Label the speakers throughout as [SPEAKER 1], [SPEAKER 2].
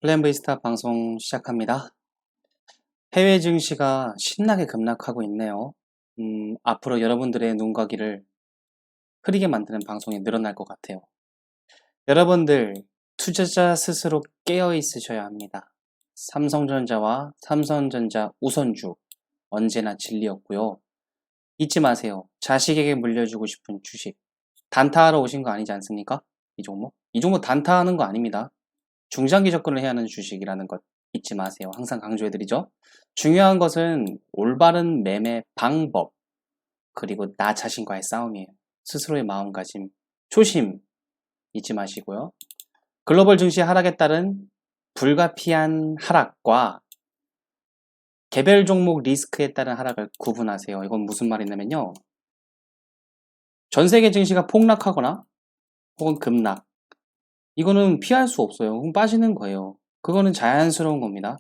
[SPEAKER 1] 플랜브이스타 방송 시작합니다. 해외 증시가 신나게 급락하고 있네요. 앞으로 여러분들의 눈과 귀를 흐리게 만드는 방송이 늘어날 것 같아요. 여러분들, 투자자 스스로 깨어 있으셔야 합니다. 삼성전자와 삼성전자 우선주, 언제나 진리였고요. 잊지 마세요. 자식에게 물려주고 싶은 주식. 단타하러 오신 거 아니지 않습니까? 이 종목? 이 종목 단타하는 거 아닙니다. 중장기 접근을 해야 하는 주식이라는 것 잊지 마세요. 항상 강조해드리죠. 중요한 것은 올바른 매매 방법, 그리고 나 자신과의 싸움이에요. 스스로의 마음가짐, 초심 잊지 마시고요. 글로벌 증시 하락에 따른 불가피한 하락과 개별 종목 리스크에 따른 하락을 구분하세요. 이건 무슨 말이냐면요. 전 세계 증시가 폭락하거나 혹은 급락, 이거는 피할 수 없어요. 빠지는 거예요. 그거는 자연스러운 겁니다.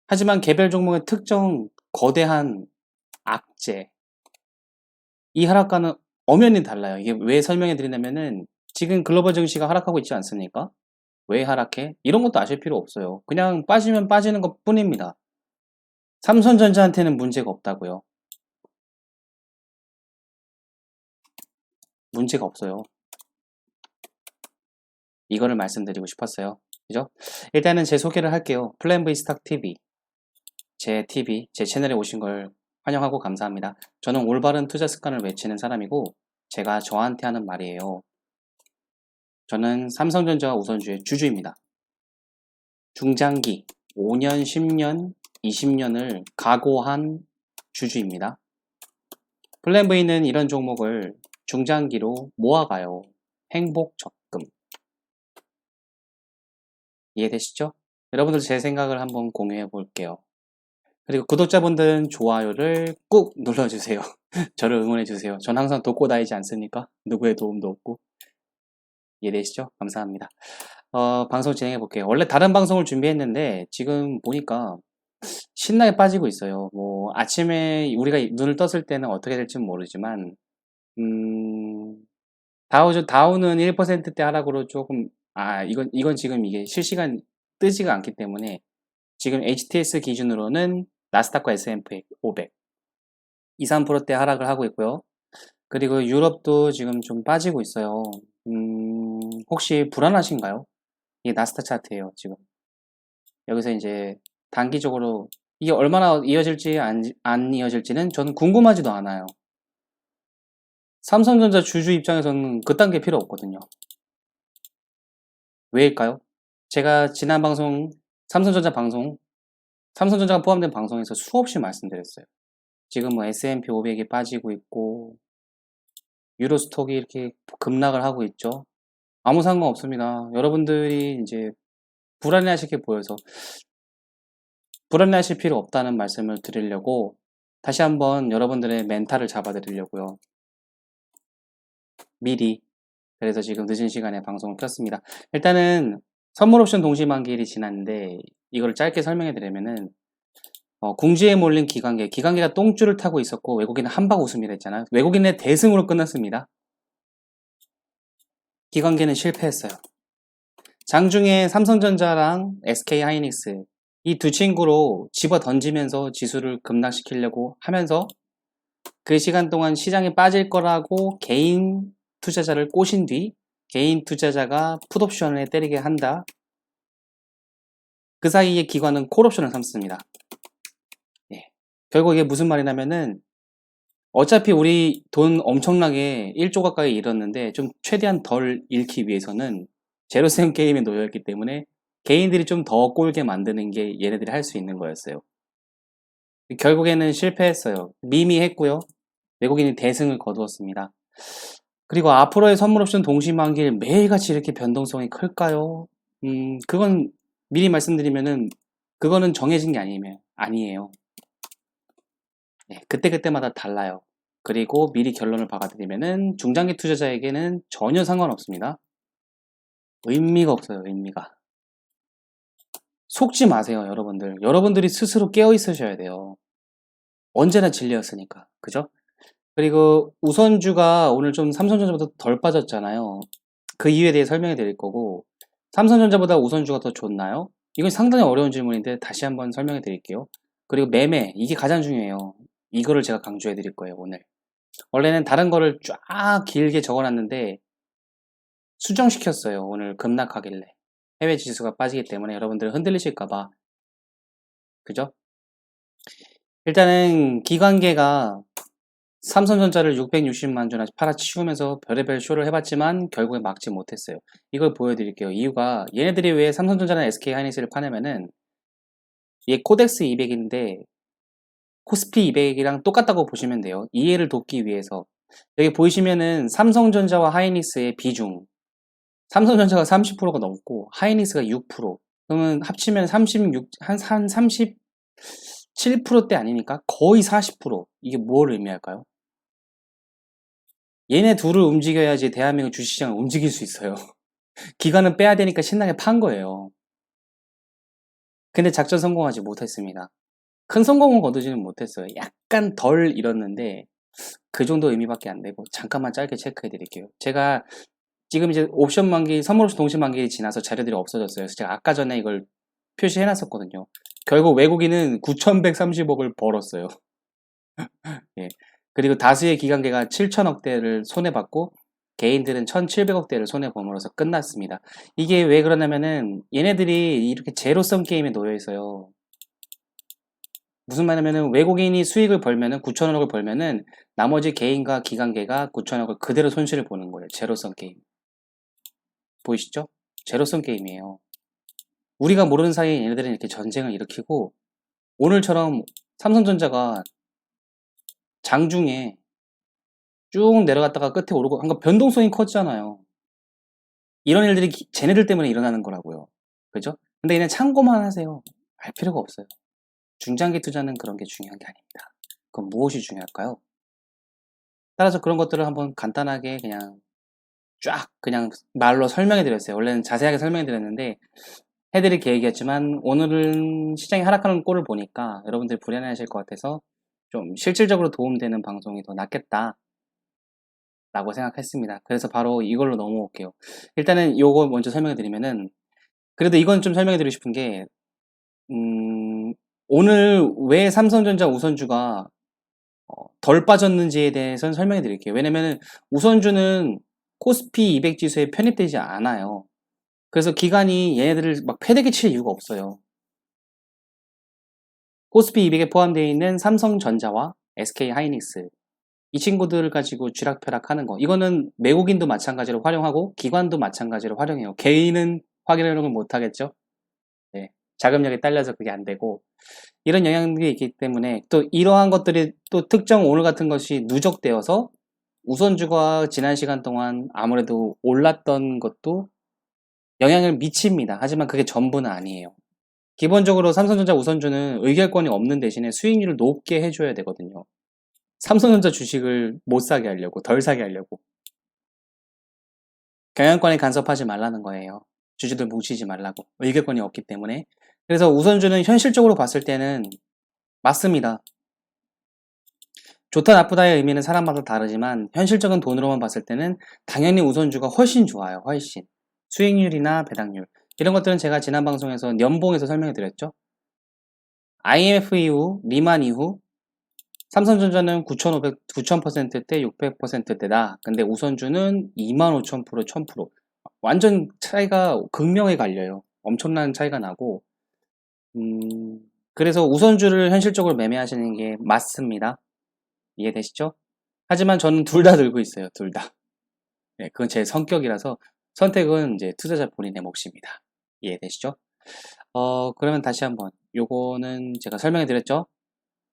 [SPEAKER 1] 하지만 개별 종목의 특정 거대한 악재, 이 하락과는 엄연히 달라요. 이게 왜 설명해 드리냐면은 지금 글로벌 증시가 하락하고 있지 않습니까? 왜 하락해? 이런 것도 아실 필요 없어요. 그냥 빠지면 빠지는 것 뿐입니다. 삼성전자한테는 문제가 없다고요. 문제가 없어요. 이거를 말씀드리고 싶었어요. 그죠? 일단은 제 소개를 할게요. 플랜V 스탁TV. 제 TV, 제 채널에 오신 걸 환영하고 감사합니다. 저는 올바른 투자 습관을 외치는 사람이고, 제가 저한테 하는 말이에요. 저는 삼성전자 우선주의 주주입니다. 중장기 5년, 10년, 20년을 각오한 주주입니다. 플랜V는 이런 종목을 중장기로 모아가요. 행복 적금. 이해되시죠? 여러분들 제 생각을 한번 공유해 볼게요. 그리고 구독자분들은 좋아요를 꾹 눌러주세요. 저를 응원해주세요. 전 항상 돕고 다니지 않습니까? 누구의 도움도 없고. 이해되시죠? 감사합니다. 방송 진행해 볼게요. 원래 다른 방송을 준비했는데 지금 보니까 신나게 빠지고 있어요. 뭐 아침에 우리가 눈을 떴을 때는 어떻게 될지는 모르지만 다우는 1%대 하락으로 조금 이건 지금 이게 실시간 뜨지가 않기 때문에 지금 HTS 기준으로는 나스닥과 S&P 500 2, 3%대 하락을 하고 있고요. 그리고 유럽도 지금 좀 빠지고 있어요. 혹시 불안하신가요? 이게 나스닥 차트예요, 지금. 여기서 이제 단기적으로 이게 얼마나 이어질지 안 이어질지는 저는 궁금하지도 않아요. 삼성전자 주주 입장에서는 그딴 게 필요 없거든요. 왜일까요? 제가 지난 방송, 삼성전자가 포함된 방송에서 수없이 말씀드렸어요. 지금 뭐 S&P 500이 빠지고 있고, 유로스톡이 이렇게 급락을 하고 있죠. 아무 상관없습니다. 여러분들이 이제 불안해하실 게 보여서 불안해하실 필요 없다는 말씀을 드리려고 다시 한번 여러분들의 멘탈을 잡아드리려고요. 미리. 그래서 지금 늦은 시간에 방송을 켰습니다. 일단은 선물 옵션 동시 만기일이 지났는데 이걸 짧게 설명해 드리면은 궁지에 몰린 기관계가 똥줄을 타고 있었고 외국인은 한박 웃음이라 했잖아요. 외국인의 대승으로 끝났습니다. 기관계는 실패했어요. 장중에 삼성전자랑 SK하이닉스 이 두 친구로 집어 던지면서 지수를 급락시키려고 하면서 그 시간 동안 시장에 빠질 거라고 개인 투자자를 꼬신 뒤 개인 투자자가 풋옵션을 때리게 한다. 그 사이에 기관은 콜옵션을 삼습니다. 예. 결국 이게 무슨 말이냐면은 어차피 우리 돈 엄청나게 1조 가까이 잃었는데 좀 최대한 덜 잃기 위해서는 제로셈 게임에 놓여있기 때문에 개인들이 좀 더 꼴게 만드는 게 얘네들이 할 수 있는 거였어요. 결국에는 실패했어요. 미미했고요. 외국인이 대승을 거두었습니다. 그리고 앞으로의 선물 옵션 동시만기일 매일같이 이렇게 변동성이 클까요? 그건 미리 말씀드리면은 그거는 정해진 게 아니에요. 네, 그때그때마다 달라요. 그리고 미리 결론을 박아드리면은 중장기 투자자에게는 전혀 상관없습니다. 의미가 없어요, 의미가. 속지 마세요, 여러분들. 여러분들이 스스로 깨어 있으셔야 돼요. 언제나 진리였으니까. 그죠? 그리고 우선주가 오늘 좀 삼성전자보다 덜 빠졌잖아요. 그 이유에 대해 설명해 드릴 거고, 삼성전자보다 우선주가 더 좋나요? 이건 상당히 어려운 질문인데 다시 한번 설명해 드릴게요. 그리고 매매, 이게 가장 중요해요. 이거를 제가 강조해 드릴 거예요, 오늘. 원래는 다른 거를 쫙 길게 적어놨는데 수정시켰어요. 오늘 급락하길래. 해외 지수가 빠지기 때문에 여러분들 흔들리실까봐. 그죠? 일단은 기관계가 삼성전자를 660만 주나 팔아치우면서 별의별 쇼를 해봤지만 결국에 막지 못했어요. 이걸 보여드릴게요. 이유가 얘네들이 왜 삼성전자나 SK하이닉스를 파냐면은 얘 코덱스 200인데 코스피 200이랑 똑같다고 보시면 돼요. 이해를 돕기 위해서. 여기 보이시면은 삼성전자와 하이닉스의 비중. 삼성전자가 30%가 넘고 하이닉스가 6%. 그러면 합치면 37%대 아니니까 거의 40%. 이게 뭘 의미할까요? 얘네 둘을 움직여야지 대한민국 주식시장을 움직일 수 있어요. 기관은 빼야 되니까 신나게 판 거예요. 근데 작전 성공하지 못했습니다. 큰 성공은 거두지는 못했어요. 약간 덜 잃었는데 그 정도 의미밖에 안 되고 잠깐만 짧게 체크해 드릴게요. 제가 지금 이제 옵션 만기, 선물 옵션 동시 만기일이 지나서 자료들이 없어졌어요. 그래서 제가 아까 전에 이걸 표시해 놨었거든요. 결국 외국인은 9,130억을 벌었어요. 예. 그리고 다수의 기관계가 7천억대를 손해봤고 개인들은 1,700억대를 손해봄으로써 끝났습니다. 이게 왜 그러냐면은 얘네들이 이렇게 제로섬 게임에 놓여 있어요. 무슨 말이냐면은 외국인이 수익을 벌면은 9천억을 벌면은 나머지 개인과 기관계가 9천억을 그대로 손실을 보는 거예요. 제로섬 게임. 보이시죠? 제로섬 게임이에요. 우리가 모르는 사이에 얘네들은 이렇게 전쟁을 일으키고 오늘처럼 삼성전자가 장중에 쭉 내려갔다가 끝에 오르고 그러니까 변동성이 컸잖아요. 이런 일들이 쟤네들 때문에 일어나는 거라고요. 그죠? 근데 그냥 참고만 하세요. 알 필요가 없어요. 중장기 투자는 그런 게 중요한 게 아닙니다. 그럼 무엇이 중요할까요? 따라서 그런 것들을 한번 간단하게 그냥 쫙 그냥 말로 설명해 드렸어요. 원래는 자세하게 설명해 드렸는데 해드릴 계획이었지만 오늘은 시장이 하락하는 꼴을 보니까 여러분들이 불안해하실 것 같아서 좀 실질적으로 도움되는 방송이 더 낫겠다 라고 생각했습니다. 그래서 바로 이걸로 넘어올게요. 일단은 요거 먼저 설명해 드리면은 그래도 이건 좀 설명해 드리고 싶은 게 오늘 왜 삼성전자 우선주가 덜 빠졌는지에 대해서는 설명해 드릴게요. 왜냐면은 우선주는 코스피 200 지수에 편입되지 않아요. 그래서 기관이 얘네들을 막 패대기 칠 이유가 없어요. 코스피 200에 포함되어 있는 삼성전자와 SK하이닉스 이 친구들을 가지고 쥐락펴락하는 거 이거는 외국인도 마찬가지로 활용하고 기관도 마찬가지로 활용해요. 개인은 활용을 못하겠죠. 네. 자금력이 딸려서 그게 안 되고 이런 영향들이 있기 때문에 또 이러한 것들이 또 특정 오늘 같은 것이 누적되어서 우선주가 지난 시간 동안 아무래도 올랐던 것도 영향을 미칩니다. 하지만 그게 전부는 아니에요. 기본적으로 삼성전자 우선주는 의결권이 없는 대신에 수익률을 높게 해줘야 되거든요. 삼성전자 주식을 못 사게 하려고, 덜 사게 하려고. 경영권에 간섭하지 말라는 거예요. 주주들 뭉치지 말라고. 의결권이 없기 때문에. 그래서 우선주는 현실적으로 봤을 때는 맞습니다. 좋다 나쁘다의 의미는 사람마다 다르지만 현실적인 돈으로만 봤을 때는 당연히 우선주가 훨씬 좋아요. 훨씬. 수익률이나 배당률. 이런 것들은 제가 지난 방송에서 연봉에서 설명해 드렸죠. IMF 이후, 리만 이후 삼성전자는 9,000%대, 600%대다. 근데 우선주는 25,000%, 1000%. 완전 차이가 극명히 갈려요. 엄청난 차이가 나고 그래서 우선주를 현실적으로 매매하시는 게 맞습니다. 이해되시죠? 하지만 저는 둘 다 들고 있어요. 둘 다. 네, 그건 제 성격이라서 선택은 이제 투자자 본인의 몫입니다. 이해되시죠? 그러면 다시 한번 요거는 제가 설명해 드렸죠?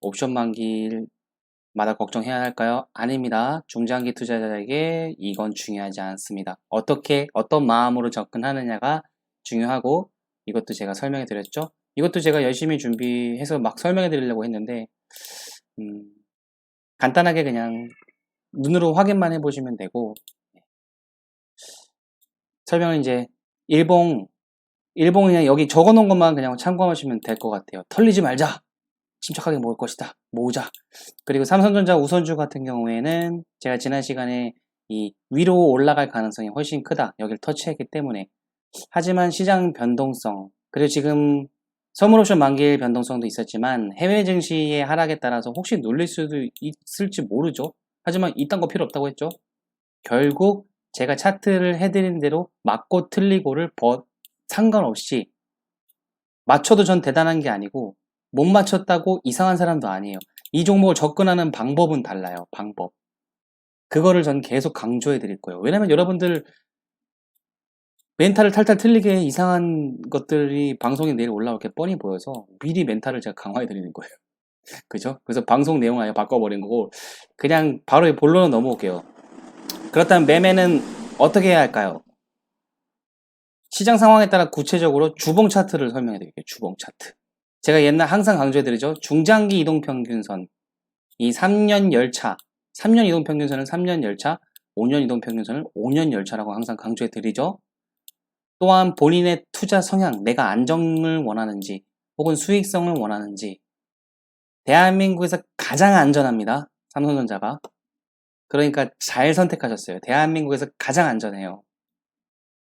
[SPEAKER 1] 옵션 만기마다 걱정해야 할까요? 아닙니다. 중장기 투자자에게 이건 중요하지 않습니다. 어떤 마음으로 접근하느냐가 중요하고 이것도 제가 설명해 드렸죠? 이것도 제가 열심히 준비해서 막 설명해 드리려고 했는데 간단하게 그냥 눈으로 확인만 해보시면 되고 설명은 이제 일봉 그냥 여기 적어놓은 것만 그냥 참고하시면 될 것 같아요. 털리지 말자. 침착하게 먹을 것이다. 모으자. 그리고 삼성전자 우선주 같은 경우에는 제가 지난 시간에 이 위로 올라갈 가능성이 훨씬 크다. 여기를 터치했기 때문에 하지만 시장 변동성, 그리고 지금 선물옵션 만기일 변동성도 있었지만 해외 증시의 하락에 따라서 혹시 눌릴 수도 있을지 모르죠. 하지만 이딴 거 필요 없다고 했죠. 결국 제가 차트를 해드린 대로 맞고 틀리고를 상관없이 맞춰도 전 대단한 게 아니고 못 맞췄다고 이상한 사람도 아니에요. 이 종목을 접근하는 방법은 달라요. 방법. 그거를 전 계속 강조해 드릴 거예요. 왜냐면 여러분들 멘탈을 탈탈 틀리게 이상한 것들이 방송에 내일 올라올 게 뻔히 보여서 미리 멘탈을 제가 강화해 드리는 거예요. 그죠? 그래서 방송 내용을 아예 바꿔버린 거고 그냥 바로 본론으로 넘어올게요. 그렇다면 매매는 어떻게 해야 할까요? 시장 상황에 따라 구체적으로 주봉 차트를 설명해 드릴게요. 주봉 차트. 제가 옛날 항상 강조해 드리죠. 중장기 이동평균선. 이 3년 열차. 3년 이동평균선은 3년 열차, 5년 이동평균선을 5년 열차라고 항상 강조해 드리죠. 또한 본인의 투자 성향, 내가 안정을 원하는지 혹은 수익성을 원하는지 대한민국에서 가장 안전합니다. 삼성전자가. 그러니까 잘 선택하셨어요. 대한민국에서 가장 안전해요.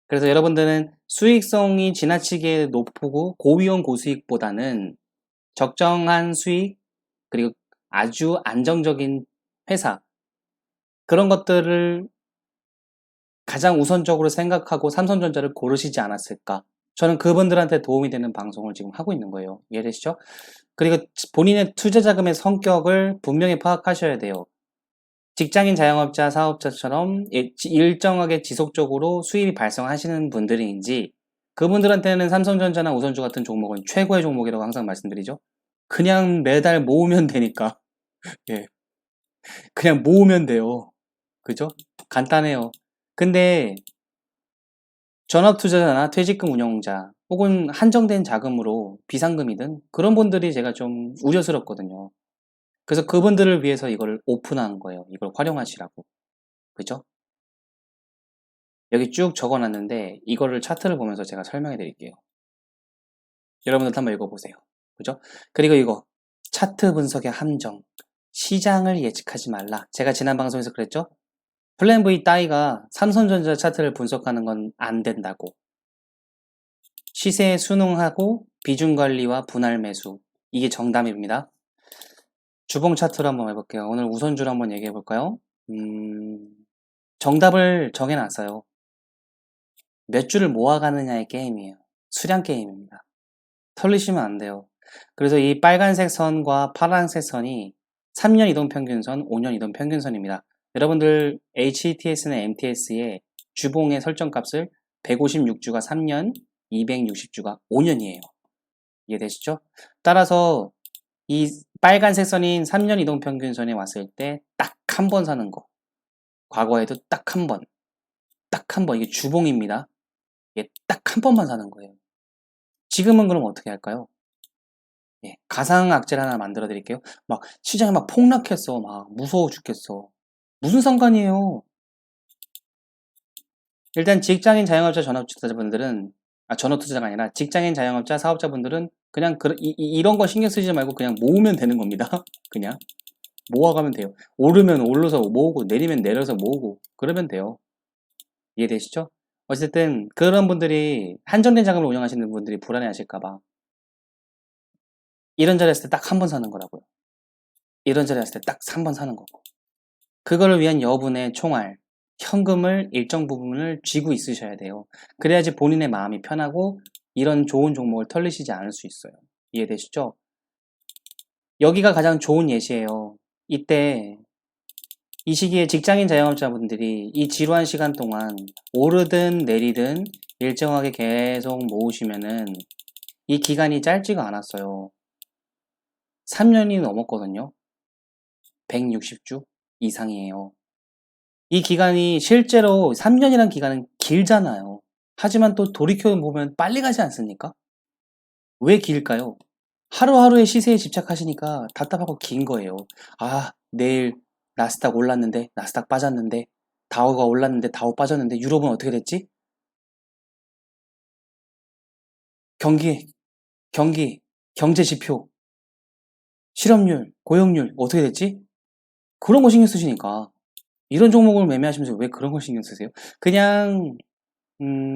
[SPEAKER 1] 그래서 여러분들은 수익성이 지나치게 높고 고위험 고수익보다는 적정한 수익 그리고 아주 안정적인 회사 그런 것들을 가장 우선적으로 생각하고 삼성전자를 고르시지 않았을까. 저는 그분들한테 도움이 되는 방송을 지금 하고 있는 거예요. 이해되시죠? 그리고 본인의 투자 자금의 성격을 분명히 파악하셔야 돼요. 직장인 자영업자 사업자처럼 일정하게 지속적으로 수입이 발생하시는 분들인지 그분들한테는 삼성전자나 우선주 같은 종목은 최고의 종목이라고 항상 말씀드리죠. 그냥 매달 모으면 되니까. 예. 그냥 모으면 돼요. 그죠? 간단해요. 근데 전업투자자나 퇴직금 운용자 혹은 한정된 자금으로 비상금이든 그런 분들이 제가 좀 우려스럽거든요. 그래서 그분들을 위해서 이걸 오픈한 거예요. 이걸 활용하시라고. 그죠? 여기 쭉 적어놨는데 이거를 차트를 보면서 제가 설명해 드릴게요. 여러분들 한번 읽어보세요. 그죠? 그리고 이거 차트 분석의 함정. 시장을 예측하지 말라. 제가 지난 방송에서 그랬죠? 플랜 V 따위가 삼성전자 차트를 분석하는 건 안 된다고. 시세에 순응하고 비중 관리와 분할 매수. 이게 정답입니다. 주봉 차트로 한번 해볼게요. 오늘 우선주로 한번 얘기해 볼까요? 정답을 정해놨어요. 몇 주를 모아가느냐의 게임이에요. 수량 게임입니다. 털리시면 안 돼요. 그래서 이 빨간색 선과 파란색 선이 3년 이동평균선, 5년 이동평균선입니다. 여러분들 HTS나 MTS의 주봉의 설정값을 156주가 3년, 260주가 5년이에요. 이해되시죠? 따라서 이 빨간색 선인 3년 이동평균선에 왔을 때 딱 한 번 사는 거. 과거에도 딱 한 번. 딱 한 번. 이게 주봉입니다. 이게 딱 한 번만 사는 거예요. 지금은 그럼 어떻게 할까요? 예, 가상악재를 하나 만들어 드릴게요. 막 시장이 막 폭락했어. 막 무서워 죽겠어. 무슨 상관이에요? 일단 직장인 자영업자 전업투자자분들은 전업투자자가 아니라 직장인 자영업자 사업자분들은 그냥 이런 거 신경 쓰지 말고 그냥 모으면 되는 겁니다. 그냥 모아가면 돼요. 오르면 올라서 모으고 내리면 내려서 모으고 그러면 돼요. 이해되시죠? 어쨌든 그런 분들이 한정된 자금을 운영하시는 분들이 불안해 하실까봐 이런 자리 했을 때 딱 한 번 사는 거라고요. 이런 자리 했을 때 딱 3번 사는 거고 그거를 위한 여분의 총알 현금을 일정 부분을 쥐고 있으셔야 돼요. 그래야지 본인의 마음이 편하고 이런 좋은 종목을 털리시지 않을 수 있어요. 이해되시죠? 여기가 가장 좋은 예시예요. 이때 이 시기에 직장인 자영업자분들이 이 지루한 시간 동안 오르든 내리든 일정하게 계속 모으시면은 이 기간이 짧지가 않았어요. 3년이 넘었거든요. 160주 이상이에요. 이 기간이 실제로 3년이라는 기간은 길잖아요. 하지만 또 돌이켜보면 빨리 가지 않습니까? 왜 길까요? 하루하루의 시세에 집착하시니까 답답하고 긴 거예요. 아, 내일 나스닥 올랐는데, 나스닥 빠졌는데, 다우가 올랐는데, 다우 빠졌는데, 유럽은 어떻게 됐지? 경기, 경기, 경제 지표, 실업률, 고용률, 어떻게 됐지? 그런 거 신경 쓰시니까. 이런 종목을 매매하시면서 왜 그런 걸 신경 쓰세요? 그냥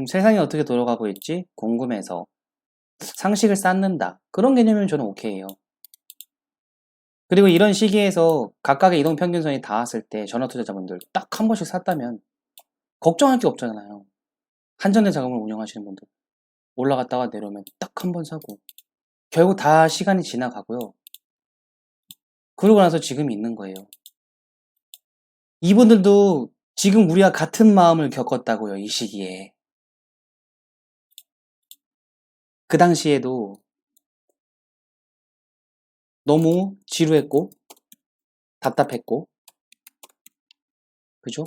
[SPEAKER 1] 세상이 어떻게 돌아가고 있지? 궁금해서 상식을 쌓는다. 그런 개념이면 저는 오케이예요. 그리고 이런 시기에서 각각의 이동평균선이 닿았을 때 전화투자자분들 딱 한 번씩 샀다면 걱정할 게 없잖아요. 한전의 자금을 운영하시는 분들 올라갔다가 내려오면 딱 한 번 사고 결국 다 시간이 지나가고요. 그러고 나서 지금 있는 거예요. 이분들도 지금 우리와 같은 마음을 겪었다고요. 이 시기에. 그 당시에도 너무 지루했고 답답했고 그죠?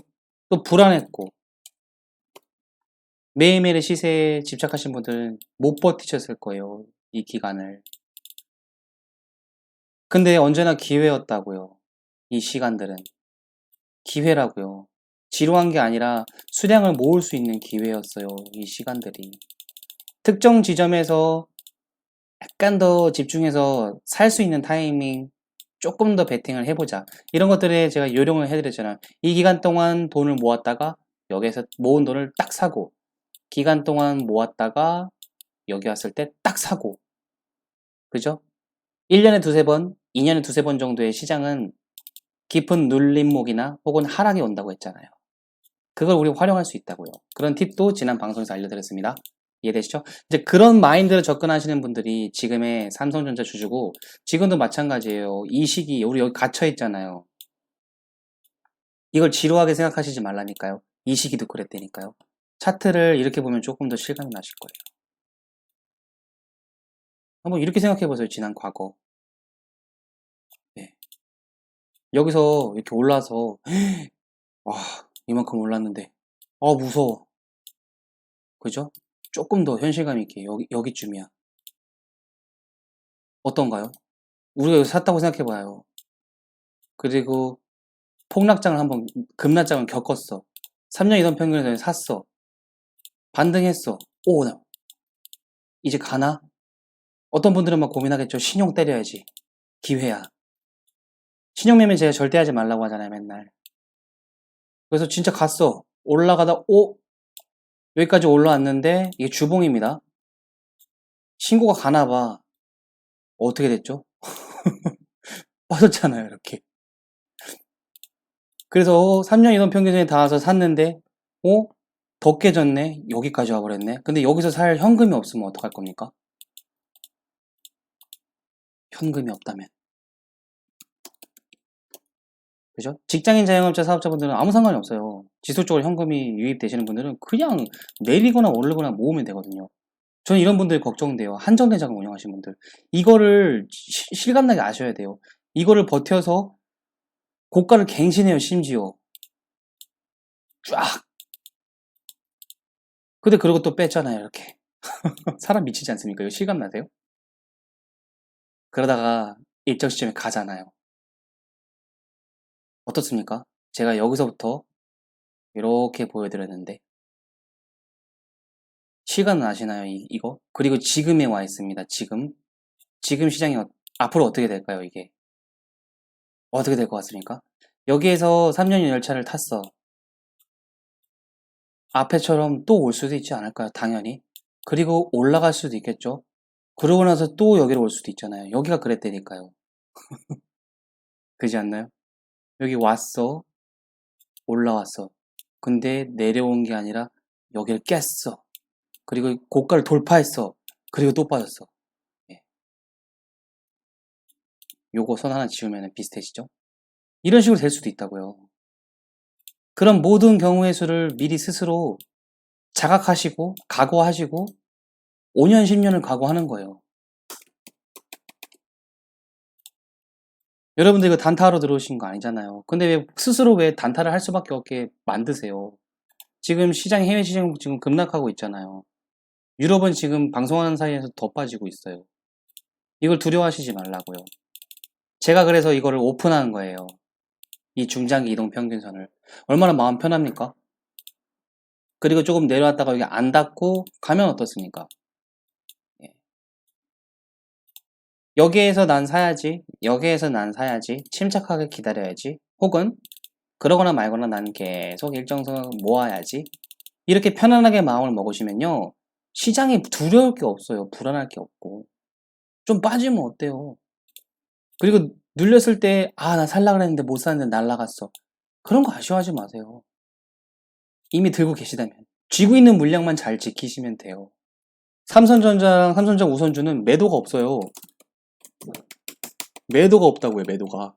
[SPEAKER 1] 또 불안했고 매일매일의 시세에 집착하신 분들은 못 버티셨을 거예요. 이 기간을. 근데 언제나 기회였다고요. 이 시간들은. 기회라고요. 지루한 게 아니라 수량을 모을 수 있는 기회였어요. 이 시간들이. 특정 지점에서 약간 더 집중해서 살 수 있는 타이밍 조금 더 베팅을 해보자. 이런 것들에 제가 요령을 해드렸잖아요. 이 기간 동안 돈을 모았다가 여기에서 모은 돈을 딱 사고 기간 동안 모았다가 여기 왔을 때 딱 사고 그죠? 1년에 두세 번, 2년에 두세 번 정도의 시장은 깊은 눌림목이나 혹은 하락이 온다고 했잖아요. 그걸 우리 활용할 수 있다고요. 그런 팁도 지난 방송에서 알려드렸습니다. 이해되시죠? 이제 그런 마인드로 접근하시는 분들이 지금의 삼성전자 주주고 지금도 마찬가지예요. 이 시기 우리 여기 갇혀 있잖아요. 이걸 지루하게 생각하시지 말라니까요. 이 시기도 그랬다니까요. 차트를 이렇게 보면 조금 더 실감이 나실 거예요. 한번 이렇게 생각해 보세요. 지난 과거. 네. 여기서 이렇게 올라서 와 이만큼 올랐는데 무서워. 그죠? 조금 더 현실감 있게 여기쯤이야. 어떤가요? 우리가 여기 샀다고 생각해봐요. 그리고 폭락장을 한번 급락장을 겪었어. 3년 이동 평균에서 샀어. 반등했어. 나 이제 가나? 어떤 분들은 막 고민하겠죠. 신용 때려야지. 기회야. 신용 매매 제가 절대 하지 말라고 하잖아요, 맨날. 그래서 진짜 갔어. 올라가다 여기까지 올라왔는데 이게 주봉입니다. 신고가 가나봐. 어떻게 됐죠? 빠졌잖아요, 이렇게. 그래서 3년 이동 평균선에 닿아서 샀는데 더 깨졌네. 여기까지 와버렸네. 근데 여기서 살 현금이 없으면 어떡할 겁니까? 현금이 없다면. 그죠? 직장인 자영업자 사업자분들은 아무 상관이 없어요. 지속적으로 현금이 유입되시는 분들은 그냥 내리거나 오르거나 모으면 되거든요. 저는 이런 분들 걱정돼요. 한정된 자금 운영하시는 분들. 이거를 실감나게 아셔야 돼요. 이거를 버텨서 고가를 갱신해요, 심지어. 쫙! 근데 그러고 또 뺐잖아요, 이렇게. 사람 미치지 않습니까? 이거 실감나세요? 그러다가 일정 시점에 가잖아요. 어떻습니까? 제가 여기서부터 이렇게 보여드렸는데 시간 아시나요? 이거? 그리고 지금에 와 있습니다. 지금 시장이 앞으로 어떻게 될까요? 이게 어떻게 될 것 같습니까? 여기에서 3년 열차를 탔어. 앞에처럼 또 올 수도 있지 않을까요? 당연히. 그리고 올라갈 수도 있겠죠. 그러고 나서 또 여기로 올 수도 있잖아요. 여기가 그랬다니까요. 그지 않나요? 여기 왔어. 올라왔어. 근데 내려온 게 아니라 여기를 깼어. 그리고 고가를 돌파했어. 그리고 또 빠졌어. 예. 요거 손 하나 지우면 비슷해지죠? 이런 식으로 될 수도 있다고요. 그런 모든 경우의 수를 미리 스스로 자각하시고 각오하시고 5년 10년을 각오하는 거예요. 여러분들 이거 단타로 들어오신 거 아니잖아요. 근데 왜 스스로 왜 단타를 할 수밖에 없게 만드세요? 지금 해외 시장 지금 급락하고 있잖아요. 유럽은 지금 방송하는 사이에서 더 빠지고 있어요. 이걸 두려워하시지 말라고요. 제가 그래서 이거를 오픈하는 거예요. 이 중장기 이동 평균선을. 얼마나 마음 편합니까? 그리고 조금 내려왔다가 여기 안 닿고 가면 어떻습니까? 예. 여기에서 난 사야지. 여기에서 난 사야지. 침착하게 기다려야지. 혹은 그러거나 말거나 난 계속 일정선 모아야지. 이렇게 편안하게 마음을 먹으시면요. 시장이 두려울 게 없어요. 불안할 게 없고. 좀 빠지면 어때요? 그리고 눌렸을 때, 아, 나 살라 그랬는데 못 샀는데 날라갔어. 그런 거 아쉬워하지 마세요. 이미 들고 계시다면. 쥐고 있는 물량만 잘 지키시면 돼요. 삼성전자랑 삼성전자 우선주는 매도가 없어요. 매도가 없다고요, 매도가.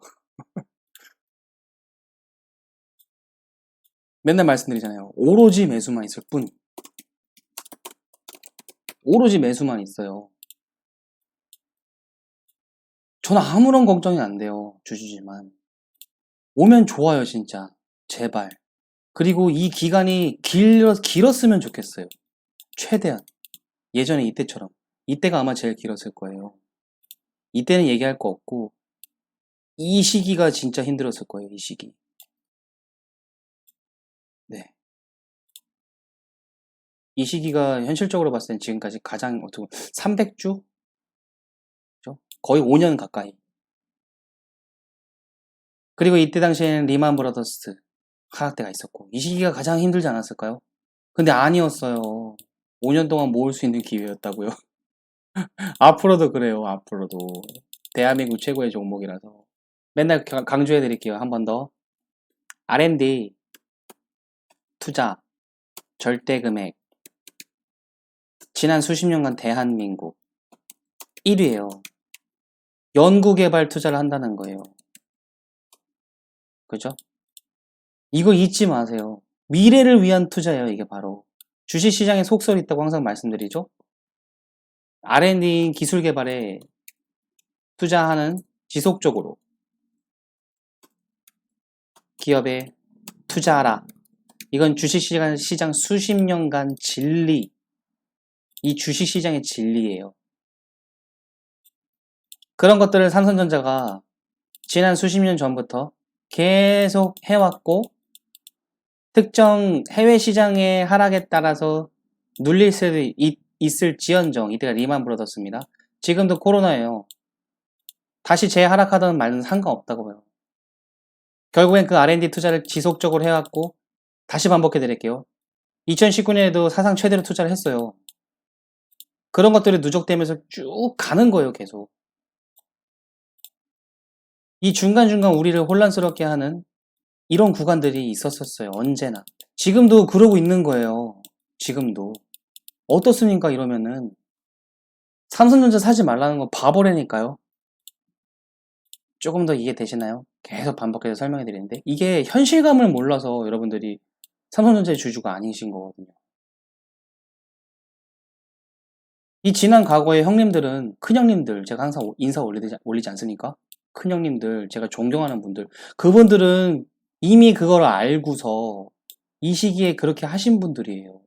[SPEAKER 1] 맨날 말씀드리잖아요. 오로지 매수만 있을 뿐. 오로지 매수만 있어요. 저는 아무런 걱정이 안 돼요. 주주지만. 오면 좋아요, 진짜. 제발. 그리고 이 기간이 길었으면 좋겠어요. 최대한. 예전에 이때처럼. 이때가 아마 제일 길었을 거예요. 이때는 얘기할 거 없고, 이 시기가 진짜 힘들었을 거예요, 이 시기. 네. 이 시기가 현실적으로 봤을 땐 지금까지 가장, 어떻게, 300주? 거의 5년 가까이. 그리고 이때 당시에는 리만 브라더스 하락대가 있었고, 이 시기가 가장 힘들지 않았을까요? 근데 아니었어요. 5년 동안 모을 수 있는 기회였다고요. 앞으로도 그래요, 앞으로도. 대한민국 최고의 종목이라서. 맨날 강조해 드릴게요, 한 번 더. R&D, 투자, 절대금액, 지난 수십 년간 대한민국 1위예요. 연구개발 투자를 한다는 거예요. 그죠? 이거 잊지 마세요. 미래를 위한 투자예요, 이게 바로. 주식시장에 속설이 있다고 항상 말씀드리죠. R&D 기술 개발에 투자하는 지속적으로 기업에 투자하라. 이건 주식시장 수십 년간 진리, 이 주식시장의 진리예요. 그런 것들을 삼성전자가 지난 수십 년 전부터 계속 해왔고, 특정 해외 시장의 하락에 따라서 눌릴 수도 있을지언정, 이때가 리만 브라더스입니다. 지금도 코로나예요. 다시 재하락하던 말은 상관없다고 봐요. 결국엔 그 R&D 투자를 지속적으로 해왔고, 다시 반복해 드릴게요. 2019년에도 사상 최대로 투자를 했어요. 그런 것들이 누적되면서 쭉 가는 거예요, 계속. 이 중간중간 우리를 혼란스럽게 하는 이런 구간들이 있었었어요, 언제나. 지금도 그러고 있는 거예요. 지금도. 어떻습니까, 이러면은. 삼성전자 사지 말라는 건 바보라니까요. 조금 더 이해되시나요? 계속 반복해서 설명해 드리는데, 이게 현실감을 몰라서 여러분들이 삼성전자의 주주가 아니신 거거든요. 이 지난 과거의 형님들은, 큰형님들, 제가 항상 인사 올리지 않습니까? 큰형님들, 제가 존경하는 분들, 그분들은 이미 그걸 알고서 이 시기에 그렇게 하신 분들이에요.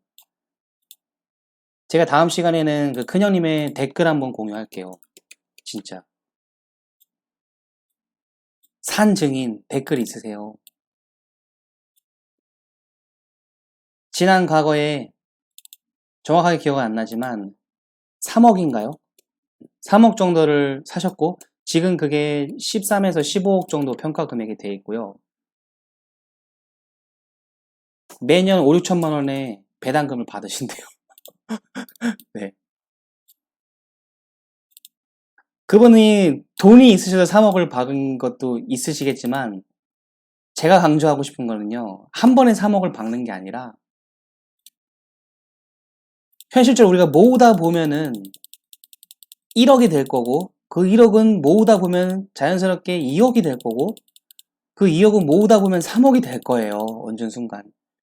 [SPEAKER 1] 제가 다음 시간에는 그 큰형님의 댓글 한번 공유할게요. 진짜. 산 증인 댓글 있으세요? 지난 과거에 정확하게 기억은 안 나지만 3억인가요? 3억 정도를 사셨고 지금 그게 13에서 15억 정도 평가 금액이 되어 있고요. 매년 5, 6천만 원의 배당금을 받으신대요. 네. 그분이 돈이 있으셔서 3억을 박은 것도 있으시겠지만 제가 강조하고 싶은 거는요. 한 번에 3억을 박는 게 아니라 현실적으로 우리가 모으다 보면은 1억이 될 거고 그 1억은 모으다 보면 자연스럽게 2억이 될 거고 그 2억은 모으다 보면 3억이 될 거예요. 어느 순간.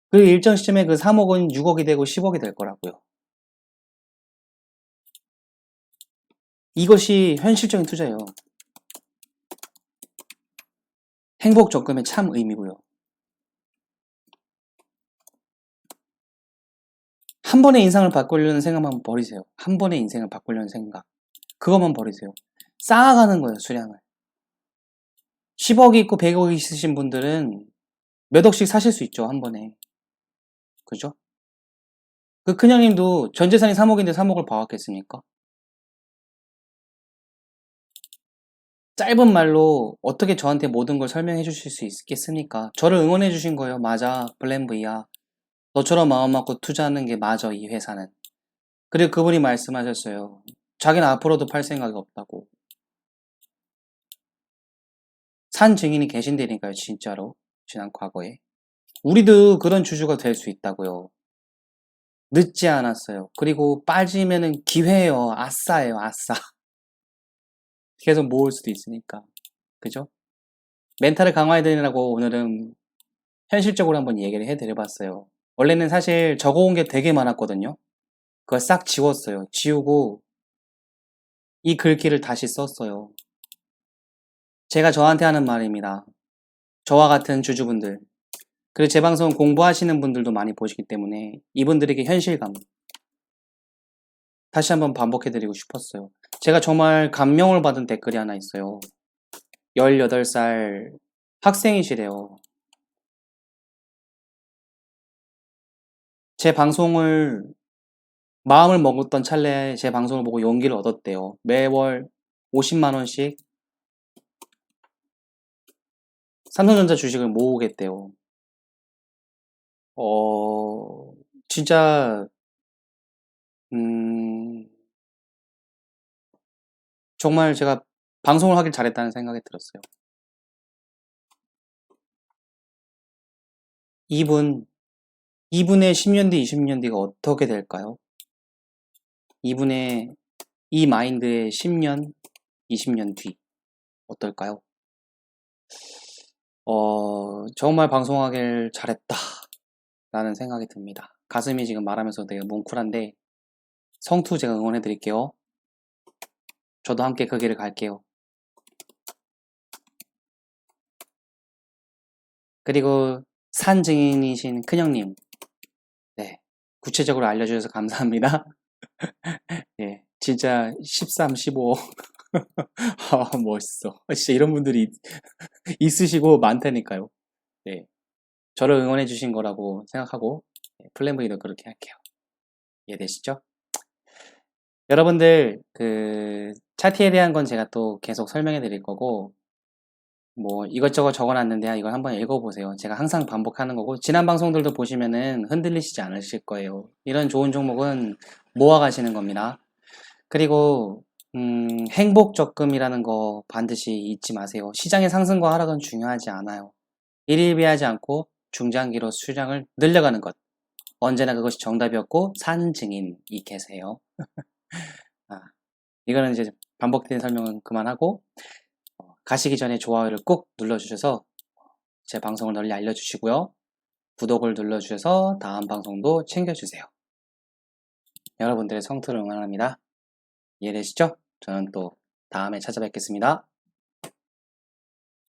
[SPEAKER 1] 그리고 일정 시점에 그 3억은 6억이 되고 10억이 될 거라고요. 이것이 현실적인 투자예요. 행복 적금의 참 의미고요. 한 번의 인생을 바꾸려는 생각만 버리세요. 한 번의 인생을 바꾸려는 생각. 그것만 버리세요. 쌓아가는 거예요, 수량을. 10억이 있고 100억이 있으신 분들은 몇 억씩 사실 수 있죠, 한 번에. 그죠? 그 큰형님도 전 재산이 3억인데 3억을 봐왔겠습니까? 짧은 말로 어떻게 저한테 모든 걸 설명해 주실 수 있겠습니까? 저를 응원해 주신 거예요. 맞아, 블렌브이야. 너처럼 마음 먹고 투자하는 게 맞아, 이 회사는. 그리고 그분이 말씀하셨어요. 자기는 앞으로도 팔 생각이 없다고. 산 증인이 계신다니까요, 진짜로. 지난 과거에. 우리도 그런 주주가 될 수 있다고요. 늦지 않았어요. 그리고 빠지면은 기회예요. 아싸예요, 아싸. 계속 모을 수도 있으니까. 그죠? 멘탈을 강화해드리라고 오늘은 현실적으로 한번 얘기를 해드려봤어요. 원래는 사실 적어온 게 되게 많았거든요. 그걸 싹 지웠어요. 지우고 이 글귀를 다시 썼어요. 제가 저한테 하는 말입니다. 저와 같은 주주분들, 그리고 제 방송 공부하시는 분들도 많이 보시기 때문에 이분들에게 현실감 다시 한번 반복해드리고 싶었어요. 제가 정말 감명을 받은 댓글이 하나 있어요. 18살 학생이시래요. 제 방송을 마음을 먹었던 찰나에 제 방송을 보고 용기를 얻었대요. 매월 50만원씩 삼성전자 주식을 모으겠대요. 진짜 정말 제가 방송을 하길 잘했다는 생각이 들었어요. 이분의 10년 뒤, 20년 뒤가 어떻게 될까요? 이분의 이 마인드의 10년, 20년 뒤 어떨까요? 정말 방송하길 잘했다 라는 생각이 듭니다. 가슴이 지금 말하면서 되게 뭉클한데 성투 제가 응원해 드릴게요. 저도 함께 그 길을 갈게요. 그리고 산 증인이신 큰형님, 네, 구체적으로 알려주셔서 감사합니다. 예, 진짜 13, 15 아, 멋있어. 진짜 이런 분들이 있으시고 많다니까요. 네, 저를 응원해 주신 거라고 생각하고 플랜 V도 그렇게 할게요. 이해되시죠? 여러분들 그 차트에 대한 건 제가 또 계속 설명해 드릴 거고 뭐 이것저것 적어놨는데 이걸 한번 읽어보세요. 제가 항상 반복하는 거고 지난 방송들도 보시면은 흔들리시지 않으실 거예요. 이런 좋은 종목은 모아가시는 겁니다. 그리고 행복 적금이라는 거 반드시 잊지 마세요. 시장의 상승과 하락은 중요하지 않아요. 일일비하지 않고 중장기로 수량을 늘려가는 것. 언제나 그것이 정답이었고 산 증인이 계세요. 아, 이거는 이제 반복된 설명은 그만하고 가시기 전에 좋아요를 꼭 눌러주셔서 제 방송을 널리 알려주시고요. 구독을 눌러주셔서 다음 방송도 챙겨주세요. 여러분들의 성투를 응원합니다. 이해되시죠? 저는 또 다음에 찾아뵙겠습니다.